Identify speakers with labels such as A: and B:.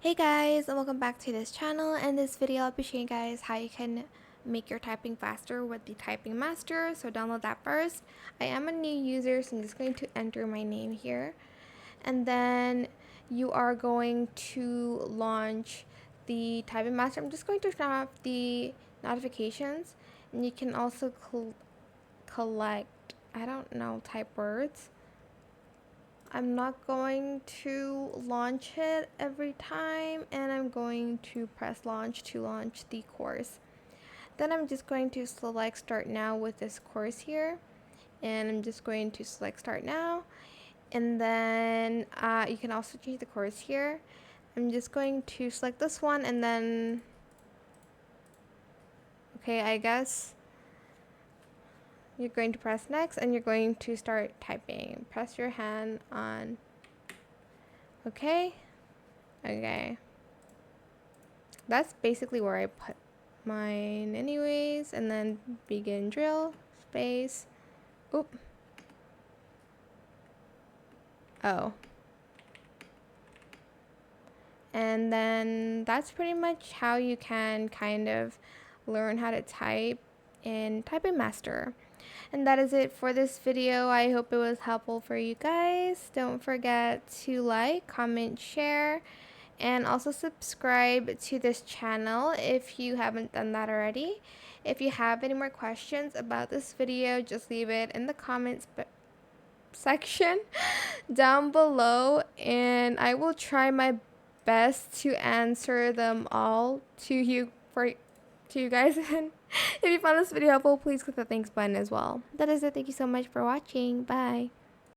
A: Hey guys, and welcome back to this channel. In this video, I'll be showing you guys how you can make your typing faster with the Typing Master. So download that first. I am a new user, so I'm just going to enter my name here. And then you are going to launch the Typing Master. I'm just going to turn off the notifications. And you can also collect, I don't know, type words. I'm not going to launch it every time, and I'm going to press launch to launch the course. Then I'm just going to select start now with this course here, and I'm just going to select start now. And then you can also change the course here. I'm just going to select this one, and then okay, I guess you're going to press next, and you're going to start typing. Press your hand on okay. That's basically where I put mine anyways. And then begin drill, space, oop, oh. And then that's pretty much how you can kind of learn how to type in Typing Master. And that is it for this video. I hope it was helpful for you guys. Don't forget to like, comment, share, and also subscribe to this channel if you haven't done that already. If you have any more questions about this video, just leave it in the comments section down below, and I will try my best to answer them all to you guys. And if you found this video helpful, please click the thanks button as well. That is it. Thank you so much for watching. Bye.